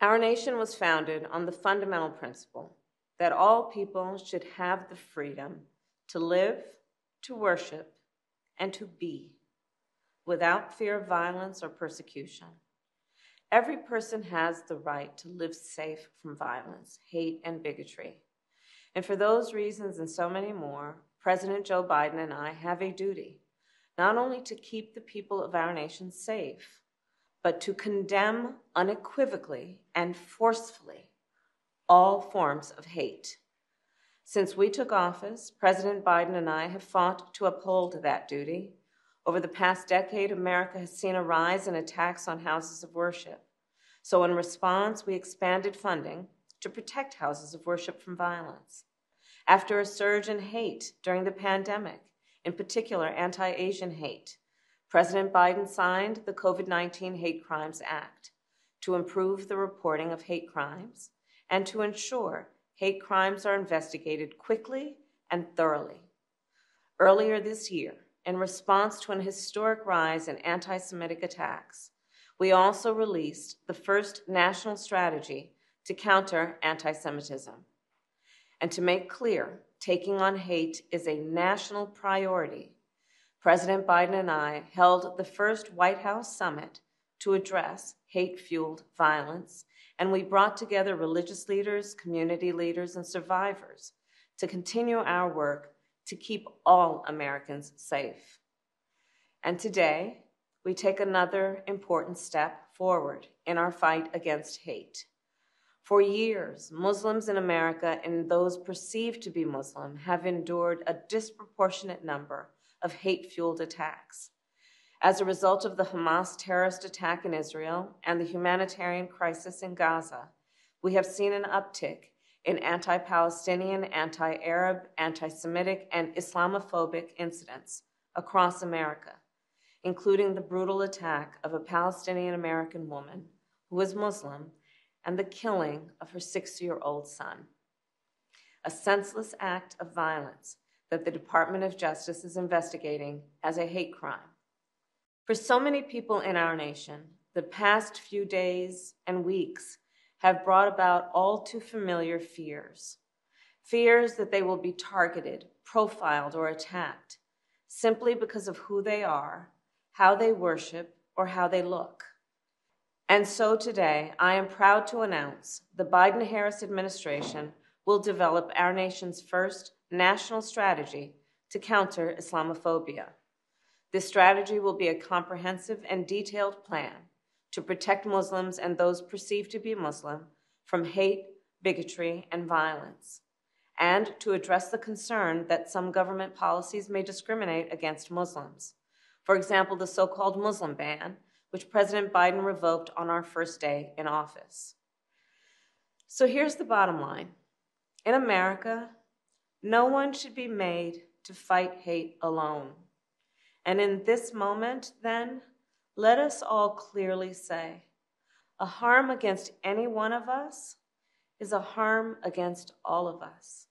Our nation was founded on the fundamental principle that all people should have the freedom to live, to worship, and to be without fear of violence or persecution. Every person has the right to live safe from violence, hate, and bigotry. And for those reasons and so many more, President Joe Biden and I have a duty not only to keep the people of our nation safe, but to condemn unequivocally and forcefully all forms of hate. Since we took office, President Biden and I have fought to uphold that duty. Over the past decade, America has seen a rise in attacks on houses of worship. So in response, we expanded funding to protect houses of worship from violence. After a surge in hate during the pandemic, in particular anti-Asian hate, President Biden signed the COVID-19 Hate Crimes Act to improve the reporting of hate crimes and to ensure hate crimes are investigated quickly and thoroughly. Earlier this year, in response to an historic rise in anti-Semitic attacks, we also released the first national strategy to counter anti-Semitism. And to make clear, taking on hate is a national priority. President Biden and I held the first White House summit to address hate-fueled violence, and we brought together religious leaders, community leaders, and survivors to continue our work to keep all Americans safe. And today, we take another important step forward in our fight against hate. For years, Muslims in America and those perceived to be Muslim have endured a disproportionate number of hate-fueled attacks. As a result of the Hamas terrorist attack in Israel and the humanitarian crisis in Gaza, we have seen an uptick in anti-Palestinian, anti-Arab, anti-Semitic, and Islamophobic incidents across America, including the brutal attack of a Palestinian-American woman who was Muslim and the killing of her 6-year-old son. A senseless act of violence that the Department of Justice is investigating as a hate crime. For so many people in our nation, the past few days and weeks have brought about all too familiar fears. Fears that they will be targeted, profiled, or attacked simply because of who they are, how they worship, or how they look. And so today, I am proud to announce the Biden-Harris administration will develop our nation's first national strategy to counter Islamophobia. This strategy will be a comprehensive and detailed plan to protect Muslims and those perceived to be Muslim from hate, bigotry, and violence, and to address the concern that some government policies may discriminate against Muslims. For example, the so-called Muslim ban, which President Biden revoked on our first day in office. So here's the bottom line. In America, no one should be made to fight hate alone. And in this moment, then, let us all clearly say, a harm against any one of us is a harm against all of us.